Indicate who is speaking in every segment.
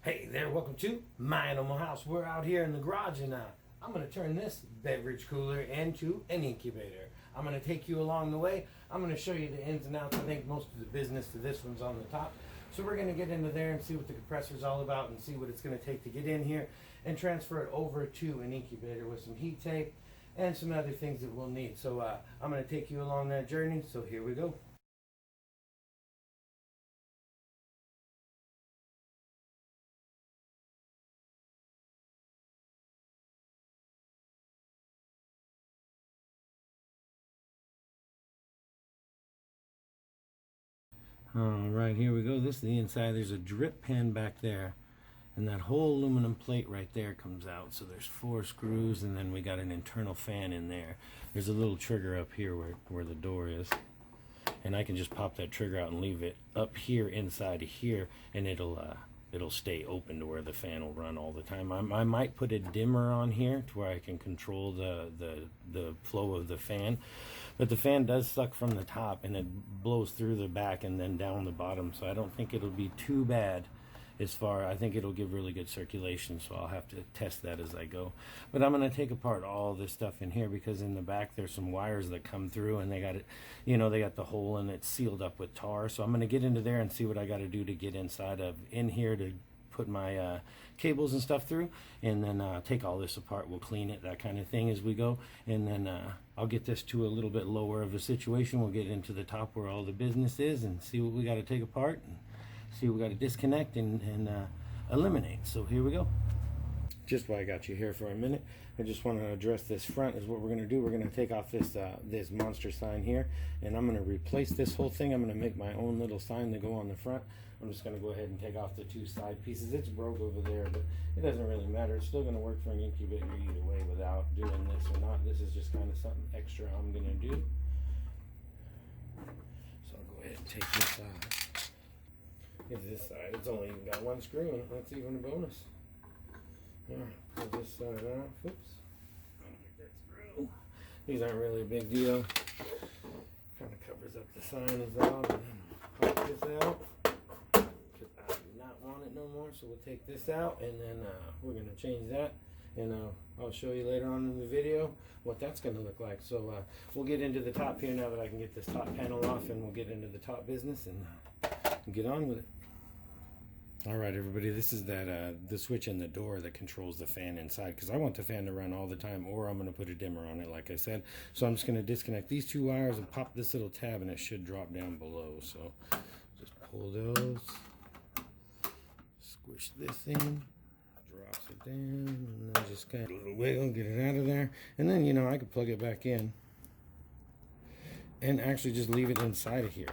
Speaker 1: Hey there, welcome to my animal house. We're out here in the garage and I'm going to turn this beverage cooler into an incubator. I'm going to take you along the way. I'm going to show you the ins and outs. I think most of the business to this one's on the top. So we're going to get into there and see what the compressor's all about and see what it's going to take to get in here and transfer it over to an incubator with some heat tape and some other things that we'll need. So I'm going to take you along that journey. So here we go. All right, here we go. This is the inside. There's a drip pan back there, and that whole aluminum plate right there comes out. So there's 4 screws, and then we got an internal fan in there. There's a little trigger up here where the door is, and I can just pop that trigger out and leave it up here inside of here, and it'll stay open to where the fan will run all the time. I might put a dimmer on here to where I can control the flow of the fan. But the fan does suck from the top and it blows through the back and then down the bottom. So I don't think it'll be too bad as far. I think it'll give really good circulation. So I'll have to test that as I go. But I'm going to take apart all this stuff in here because in the back there's some wires that come through and they got it, they got the hole and it's sealed up with tar. So I'm going to get into there and see what I got to do to get in here to put my cables and stuff through, and then take all this apart. We'll clean it, that kind of thing as we go, and then I'll get this to a little bit lower of a situation. We'll get into the top where all the business is and see what we got to take apart and see what we got to disconnect and eliminate. So here we go. Just while I got you here for a minute, I just want to address this front is what we're going to do. We're going to take off this monster sign here, and I'm going to replace this whole thing. I'm going to make my own little sign to go on the front. I'm just going to go ahead and take off the 2 side pieces. It's broke over there, but it doesn't really matter. It's still going to work for an incubator either way without doing this or not. This is just kind of something extra I'm going to do. So I'll go ahead and take this out. Here's this side. It's only even got 1 screw in it. That's even a bonus. Alright, pull this side off. Oops. Get that screw. These aren't really a big deal. Kind of covers up the sign is all. And then pop this out. Because I do not want it no more. So we'll take this out and then we're going to change that. And I'll show you later on in the video what that's going to look like. So we'll get into the top here now that I can get this top panel off, and we'll get into the top business and get on with it. Alright everybody, this is the switch in the door that controls the fan inside, because I want the fan to run all the time, or I'm going to put a dimmer on it like I said. So I'm just going to disconnect these 2 wires and pop this little tab, and it should drop down below. So just pull those, squish this in, drops it down, and then just kind of a little wiggle, get it out of there. And then I could plug it back in and actually just leave it inside of here.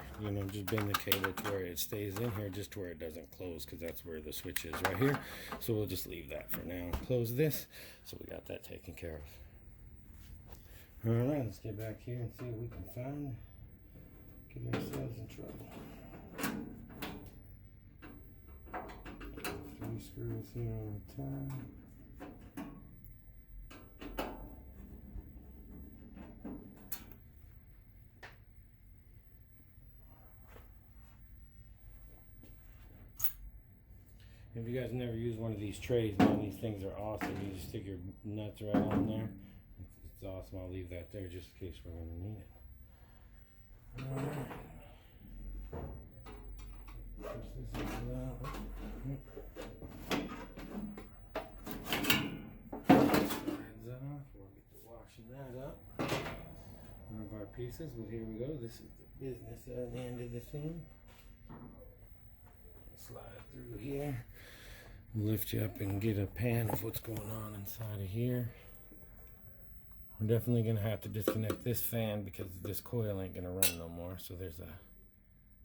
Speaker 1: Just bend the cable to where it stays in here, just to where it doesn't close, because that's where the switch is right here. So we'll just leave that for now. Close this. So we got that taken care of. Alright, let's get back here and see what we can find. Get ourselves in trouble. 3 screws here on the top. If you guys never use one of these trays, man, these things are awesome. You just stick your nuts right on there. It's awesome. I'll leave that there just in case we're going to need it. Alright. Push this out. Slides off. We'll get to washing that up. One of our pieces, but here we go. This is the business at the end of the thing. Slide through here, lift you up and get a pan of what's going on inside of here. We're definitely going to have to disconnect this fan because this coil ain't going to run no more. So there's a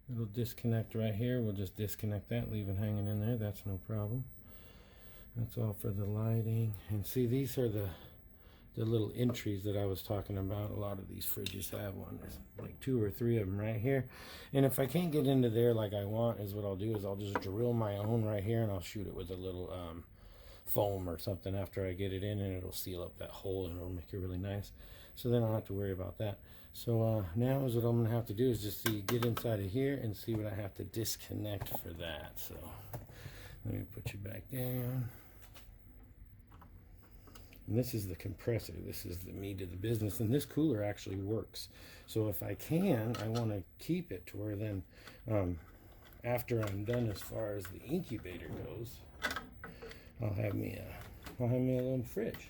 Speaker 1: little disconnect right here. We'll just disconnect that, leave it hanging in there. That's no problem. That's all for the lighting. And see, these are the little entries that I was talking about. A lot of these fridges have one. There's like 2 or 3 of them right here. And if I can't get into there like I want, is what I'll do is I'll just drill my own right here, and I'll shoot it with a little foam or something after I get it in, and it'll seal up that hole and it'll make it really nice. So then I don't have to worry about that. So now is what I'm going to have to do is just get inside of here and see what I have to disconnect for that. So Let me put you back down. And this is the compressor. This is the meat of the business. And this cooler actually works. So if I can, I want to keep it to where then after I'm done as far as the incubator goes, I'll have me a little fridge.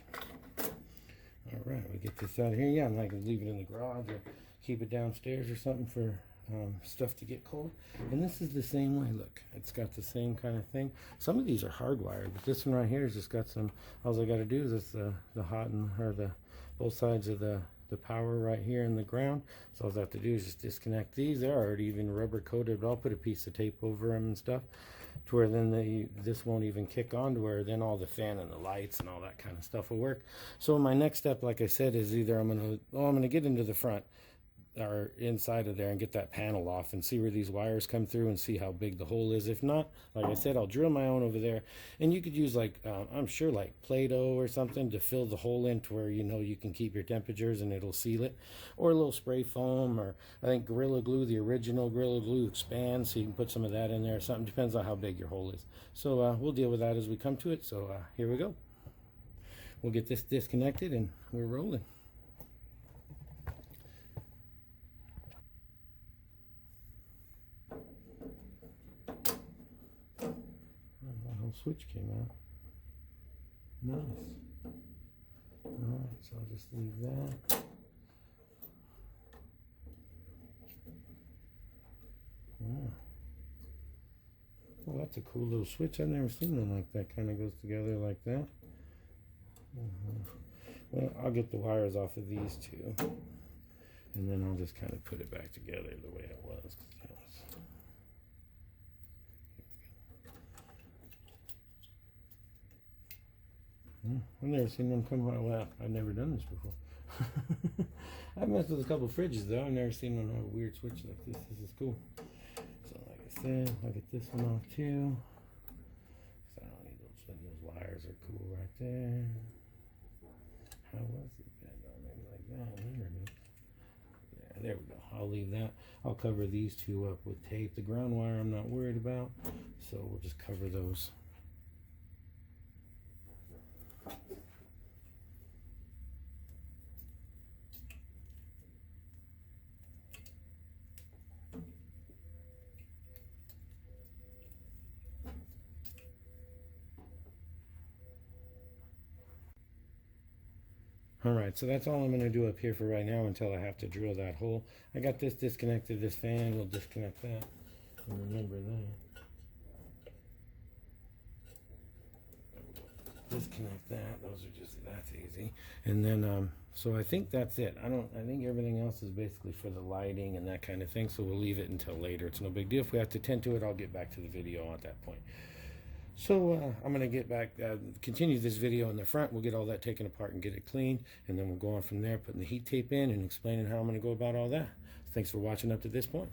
Speaker 1: All right, we get this out of here. Yeah, I'm not gonna leave it in the garage or keep it downstairs or something for stuff to get cold. And this is the same way. Look, it's got the same kind of thing. Some of these are hardwired, but this one right here has just got some. All I got to do is this the hot and or the both sides of the power right here in the ground. So all I have to do is just disconnect these. They're already even rubber coated, but I'll put a piece of tape over them and stuff to where then this won't even kick on, to where then all the fan and the lights and all that kind of stuff will work. So my next step, like I said, is either I'm gonna get into the front or inside of there and get that panel off and see where these wires come through and see how big the hole is. If not, like I said, I'll drill my own over there, and you could use like I'm sure like Play-Doh or something to fill the hole in to where you can keep your temperatures and it'll seal it, or a little spray foam, or I think Gorilla Glue, the original Gorilla Glue expands, so you can put some of that in there or something. Depends on how big your hole is. So we'll deal with that as we come to it. So here we go. We'll get this disconnected and we're rolling. Switch came out. Nice. Alright, so I'll just leave that. Wow. Well, that's a cool little switch. I've never seen one like that. Kind of goes together like that. Well, I'll get the wires off of these two, and then I'll just kind of put it back together the way it was. I've never seen them come out. Well, I've never done this before. I've messed with a couple fridges though. I've never seen one have a weird switch like this. This is cool. So like I said, I'll get this one off too. So I don't need those wires are cool right there. How was it? Maybe like that. There we go. Yeah, there we go. I'll leave that. I'll cover these two up with tape. The ground wire I'm not worried about. So we'll just cover those. Alright, so that's all I'm going to do up here for right now until I have to drill that hole. I got this disconnected, this fan, we'll disconnect that. And remember that. Disconnect that, those are just, that's easy. And then, so I think that's it. I think everything else is basically for the lighting and that kind of thing, so we'll leave it until later. It's no big deal. If we have to tend to it, I'll get back to the video at that point. So I'm going to get back, continue this video in the front. We'll get all that taken apart and get it clean. And then we'll go on from there, putting the heat tape in and explaining how I'm going to go about all that. Thanks for watching up to this point.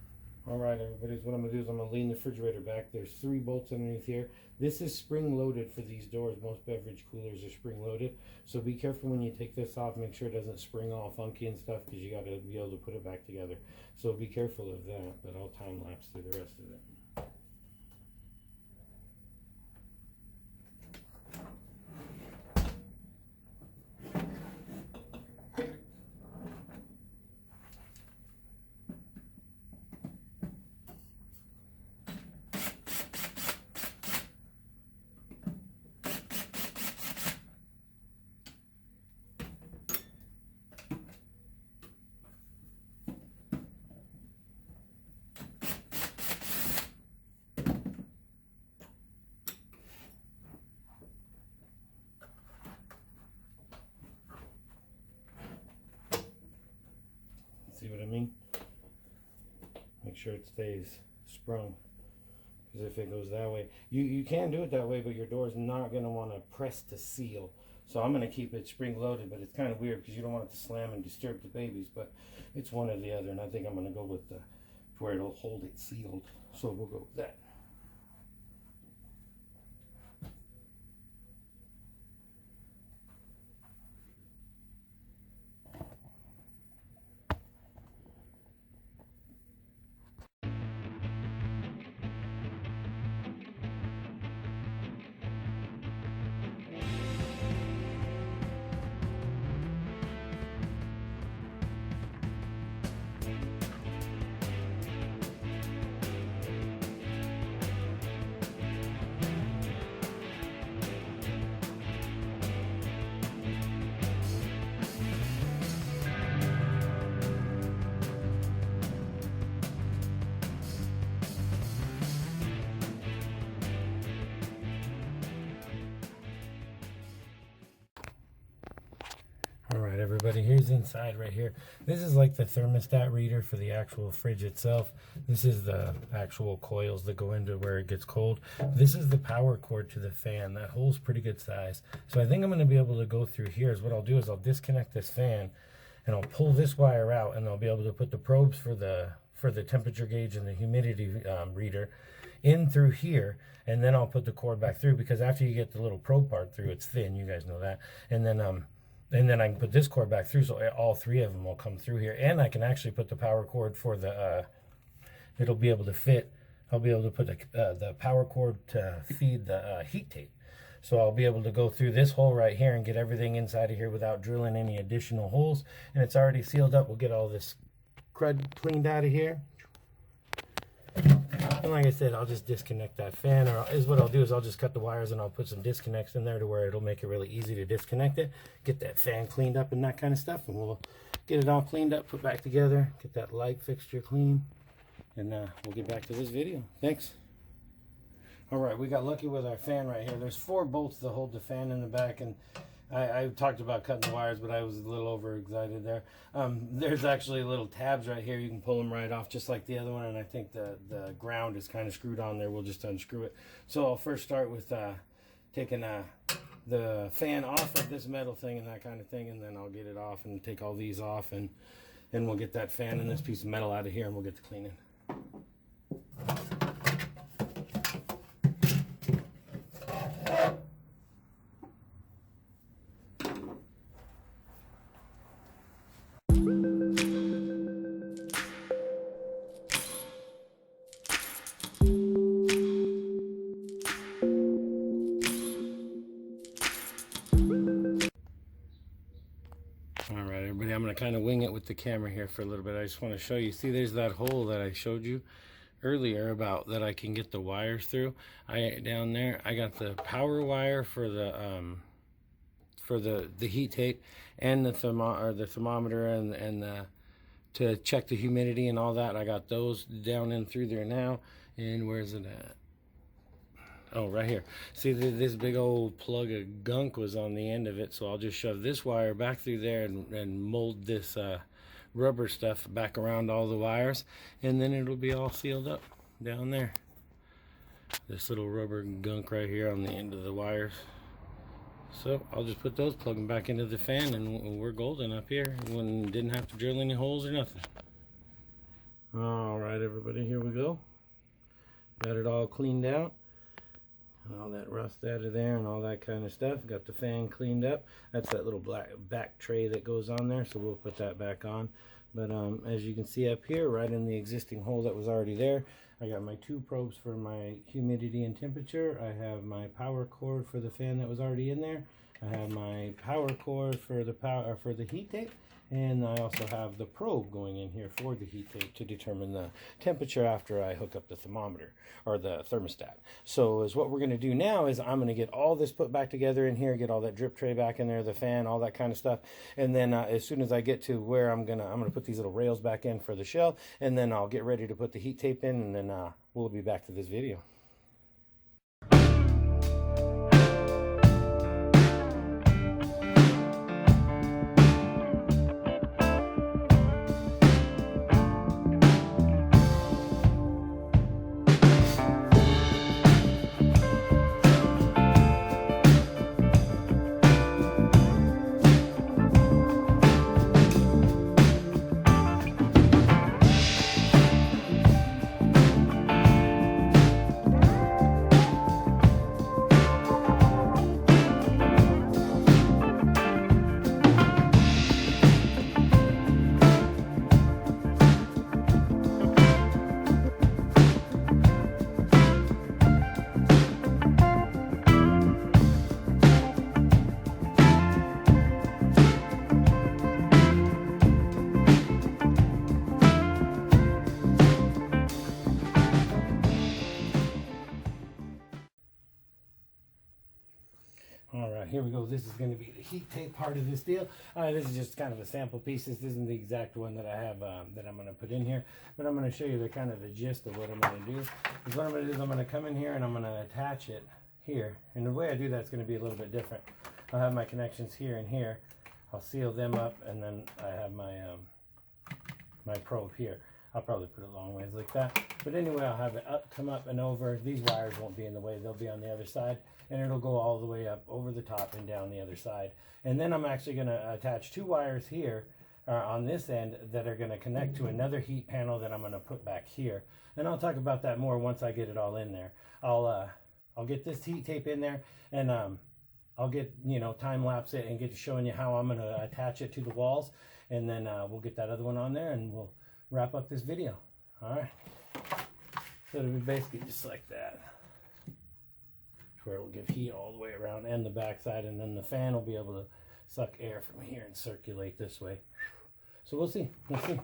Speaker 1: All right, everybody, so what I'm going to do is I'm going to lean the refrigerator back. There's 3 bolts underneath here. This is spring-loaded for these doors. Most beverage coolers are spring-loaded. So be careful when you take this off. Make sure it doesn't spring all funky and stuff, because you got to be able to put it back together. So be careful of that, but I'll time-lapse through the rest of it. See what I mean? Make sure it stays sprung, because if it goes that way, you can do it that way, but your door's not going to want to press to seal. So I'm going to keep it spring loaded, but it's kind of weird because you don't want it to slam and disturb the babies, but it's one or the other, and I think I'm going to go with the where it'll hold it sealed. So we'll go with that. All right, everybody, here's inside right here. This is like the thermostat reader for the actual fridge itself. This is the actual coils that go into where it gets cold. This is the power cord to the fan. That hole's pretty good size. So I think I'm going to be able to go through here. Is what I'll do is I'll disconnect this fan and I'll pull this wire out, and I'll be able to put the probes for the temperature gauge and the humidity reader in through here, and then I'll put the cord back through, because after you get the little probe part through, it's thin, you guys know that, and then I can put this cord back through, so all three of them will come through here, and I can actually put the power cord for the it'll be able to fit. I'll be able to put the power cord to feed the heat tape. So I'll be able to go through this hole right here and get everything inside of here without drilling any additional holes. And it's already sealed up. We'll get all this crud cleaned out of here. And like I said, I'll just disconnect that fan, or is what I'll do is I'll just cut the wires and I'll put some disconnects in there to where it'll make it really easy to disconnect it, get that fan cleaned up and that kind of stuff, and we'll get it all cleaned up, put back together, get that light fixture clean, and we'll get back to this video. Thanks. All right, we got lucky with our fan right here. There's 4 bolts that hold the fan in the back, and I talked about cutting the wires, but I was a little overexcited there. There's actually little tabs right here. You can pull them right off just like the other one, and I think the ground is kind of screwed on there. We'll just unscrew it. So I'll first start with taking the fan off of this metal thing and that kind of thing, and then I'll get it off and take all these off, and we'll get that fan and this piece of metal out of here, and we'll get to cleaning. Alright, everybody, I'm going to kind of wing it with the camera here for a little bit. I just want to show you. See, there's that hole that I showed you earlier about that I can get the wires through. Down there, I got the power wire for the heat tape and the thermometer and to check the humidity and all that. I got those down in through there now. And where's it at? Oh, right here. See, this big old plug of gunk was on the end of it, so I'll just shove this wire back through there and mold this rubber stuff back around all the wires, and then it'll be all sealed up down there. This little rubber gunk right here on the end of the wires. So I'll just put those, plug them back into the fan, and we're golden up here. Didn't have to drill any holes or nothing. All right, everybody, here we go. Got it all cleaned out. All that rust out of there and all that kind of stuff. Got the fan cleaned up. That's that little black back tray that goes on there, so we'll put that back on. But as you can see up here, right in the existing hole that was already there, I got my 2 probes for my humidity and temperature. I have my power cord for the fan that was already in there. I have my power cord for the heat tape, and I also have the probe going in here for the heat tape to determine the temperature after I hook up the thermometer or the thermostat. So what we're going to do now is I'm going to get all this put back together in here, get all that drip tray back in there, the fan, all that kind of stuff, and then as soon as I get to where I'm gonna put these little rails back in for the shell, and then I'll get ready to put the heat tape in, and then we'll be back to this video. All right, here we go. This is going to be the heat tape part of this deal. This is just kind of a sample piece. This isn't the exact one that I have that I'm going to put in here, but I'm going to show you the kind of the gist of what I'm going to do. Is what I'm going to do is I'm going to come in here and I'm going to attach it here. And the way I do that's going to be a little bit different. I'll have my connections here and here. I'll seal them up, and then I have my my probe here. I'll probably put it long ways like that. But anyway, I'll have it come up and over. These wires won't be in the way. They'll be on the other side. And it'll go all the way up over the top and down the other side. And then I'm actually going to attach 2 wires here on this end that are going to connect to another heat panel that I'm going to put back here. And I'll talk about that more once I get it all in there. I'll get this heat tape in there, and I'll get, you know, time lapse it and get to showing you how I'm going to attach it to the walls. And then we'll get that other one on there, and we'll wrap up this video. All right. So it'll be basically just like that, where it'll give heat all the way around and the back side, and then the fan will be able to suck air from here and circulate this way. So we'll see. Let's see.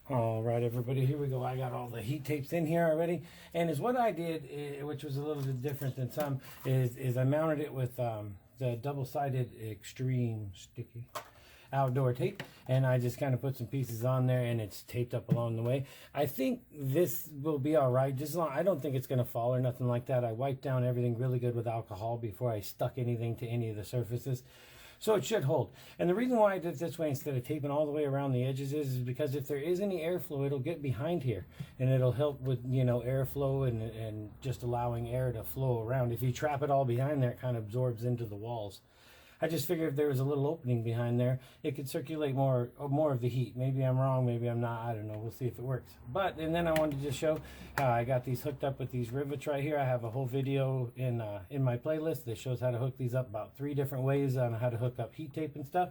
Speaker 1: All right, everybody, here we go. I got all the heat tapes in here already. And is what I did, which was a little bit different than some, is I mounted it with the double-sided extreme sticky outdoor tape. And I just kind of put some pieces on there, and it's taped up along the way. I think this will be all right. Just long, I don't think it's going to fall or nothing like that. I wiped down everything really good with alcohol before I stuck anything to any of the surfaces. So it should hold. And the reason why I did it this way instead of taping all the way around the edges is because if there is any airflow, it'll get behind here. And it'll help with, you know, airflow and just allowing air to flow around. If you trap it all behind there, it kind of absorbs into the walls. I just figured if there was a little opening behind there, it could circulate more of the heat. Maybe I'm wrong, maybe I'm not, I don't know. We'll see if it works. But, and then I wanted to just show how I got these hooked up with these rivets right here. I have a whole video in my playlist that shows how to hook these up, about 3 different ways on how to hook up heat tape and stuff.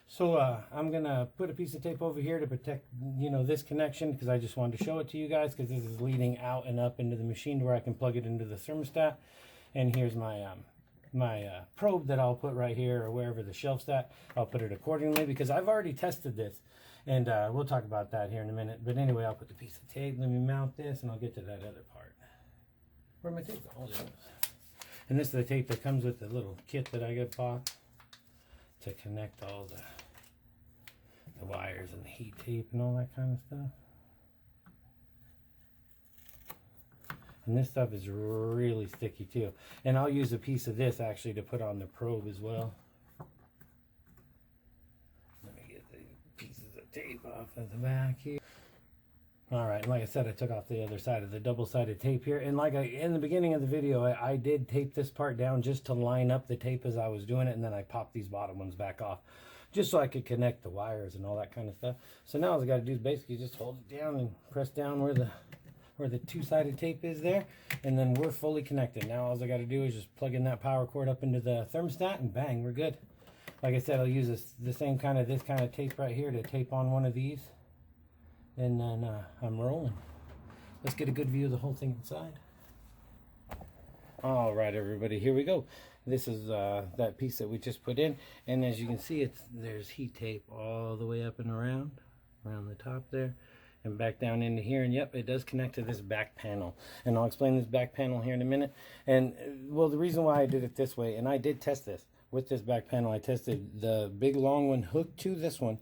Speaker 1: So I'm going to put a piece of tape over here to protect, you know, this connection, because I just wanted to show it to you guys, because this is leading out and up into the machine where I can plug it into the thermostat. And here's my probe that I'll put right here, or wherever the shelf's at. I'll put it accordingly, because I've already tested this, and we'll talk about that here in a minute. But anyway, I'll put the piece of tape. Let me mount this, and I'll get to that other part. Where my tape? Oh, there it is. And this is the tape that comes with the little kit that I got bought to connect all the wires and the heat tape and all that kind of stuff. And this stuff is really sticky too. And I'll use a piece of this actually to put on the probe as well. Let me get the pieces of tape off of the back here. Alright, like I said, I took off the other side of the double-sided tape here. And like in the beginning of the video, I did tape this part down just to line up the tape as I was doing it. And then I popped these bottom ones back off, just so I could connect the wires and all that kind of stuff. So now all I got to do is basically just hold it down and press down where the two-sided tape is there, and then we're fully connected. Now all I got to do is just plug in that power cord up into the thermostat, and bang, we're good. Like I said, I'll use this kind of tape right here to tape on one of these, and then I'm rolling. Let's get a good view of the whole thing inside. All right, everybody, here we go. This is that piece that we just put in, and as you can see, there's heat tape all the way up and around the top there. and back down into here, and yep, it does connect to this back panel, and I'll explain this back panel here in a minute. And well, the reason why I did it this way, and I did test this with this back panel, I tested the big long one hooked to this one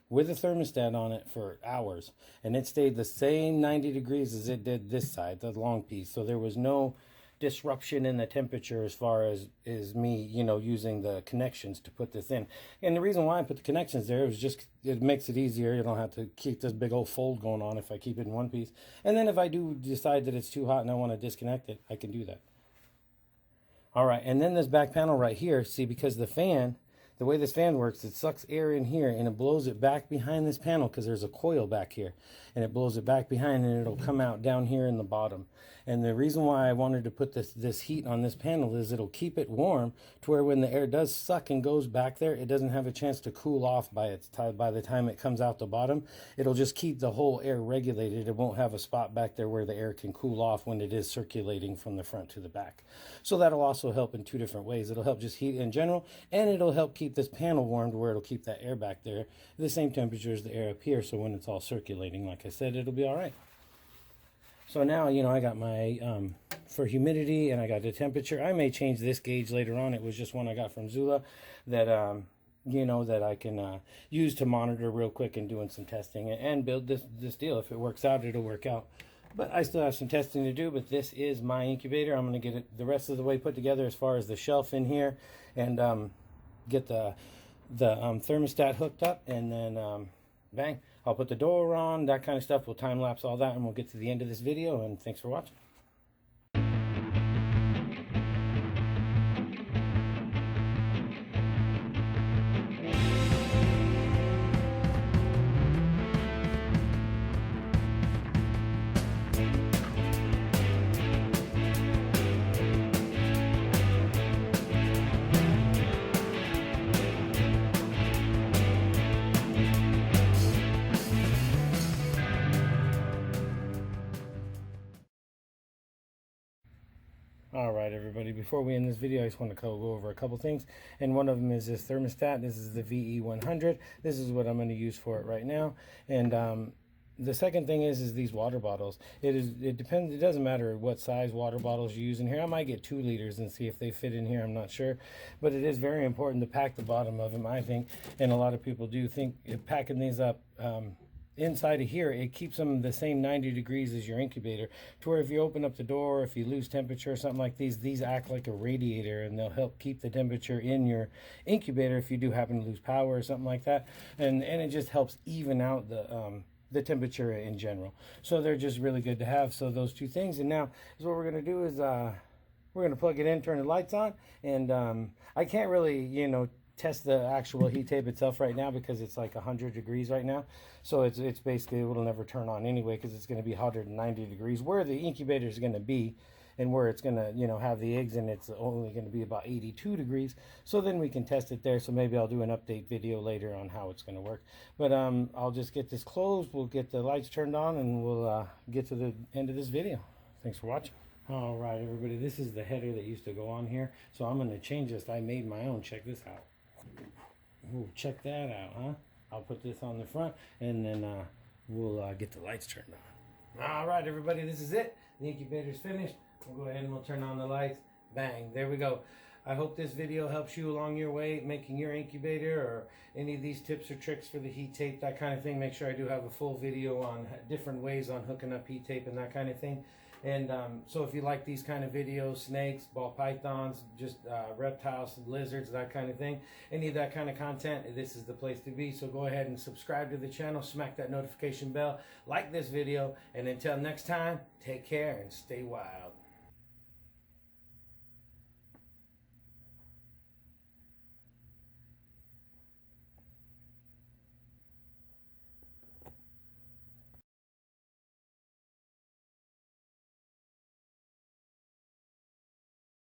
Speaker 1: with a thermostat on it for hours, and it stayed the same 90 degrees as it did this side, the long piece. So there was no disruption in the temperature as far as me, you know, using the connections to put this in. And the reason why I put the connections there was just, it makes it easier. You don't have to keep this big old fold going on if I keep it in one piece. And then if I do decide that it's too hot and I want to disconnect it, I can do that. All right, and then this back panel right here, see, because the fan, the way this fan works, it sucks air in here and it blows it back behind this panel because there's a coil back here, and it blows it back behind and it'll come out down here in the bottom. And the reason why I wanted to put this heat on this panel is it'll keep it warm to where when the air does suck and goes back there, it doesn't have a chance to cool off by the time it comes out the bottom. It'll just keep the whole air regulated. It won't have a spot back there where the air can cool off when it is circulating from the front to the back. So that'll also help in two different ways. It'll help just heat in general, and it'll help keep this panel warm to where it'll keep that air back there the same temperature as the air up here, so when it's all circulating, like I said, it'll be all right. So now, you know, I got my for humidity, and I got the temperature. I may change this gauge later on. It was just one I got from Zula that you know, that I can use to monitor real quick and doing some testing and build this deal. If it works out, it'll work out. But I still have some testing to do. But this is my incubator. I'm going to get it the rest of the way put together as far as the shelf in here, and get the thermostat hooked up, and then bang, I'll put the door on, that kind of stuff. We'll time lapse all that, and we'll get to the end of this video. And thanks for watching. All right, everybody, before we end this video, I just want to go over a couple things, and one of them is this thermostat. This is the VE100. This is what I'm going to use for it right now. And the second thing is these water bottles. It depends. It doesn't matter what size water bottles you use in here. I might get 2 liters and see if they fit in here. I'm not sure, but it is very important to pack the bottom of them, I think, and a lot of people do think packing these up inside of here, it keeps them the same 90 degrees as your incubator, to where if you open up the door, if you lose temperature or something like these act like a radiator, and they'll help keep the temperature in your incubator if you do happen to lose power or something like that, and it just helps even out the temperature in general. So they're just really good to have. So those two things. And now is what we're going to do is we're going to plug it in, turn the lights on, and I can't really, you know, test the actual heat tape itself right now because it's like 100 degrees right now. So it's basically, it'll never turn on anyway because it's going to be hotter than 90 degrees where the incubator is going to be, and where it's going to, you know, have the eggs, and it's only going to be about 82 degrees. So then we can test it there. So maybe I'll do an update video later on how it's going to work. But I'll just get this closed. We'll get the lights turned on, and we'll get to the end of this video. Thanks for watching. All right, everybody, this is the header that used to go on here. So I'm going to change this. I made my own. Check this out. Ooh, check that out, huh? I'll put this on the front, and then we'll get the lights turned on. All right, everybody, this is it. The incubator's finished. We'll go ahead and we'll turn on the lights. Bang, there we go. I hope this video helps you along your way making your incubator, or any of these tips or tricks for the heat tape, that kind of thing. Make sure I do have a full video on different ways on hooking up heat tape and that kind of thing. And so if you like these kind of videos, snakes, ball pythons, just reptiles, lizards, that kind of thing, any of that kind of content, this is the place to be. So go ahead and subscribe to the channel, smack that notification bell, like this video, and until next time, take care and stay wild.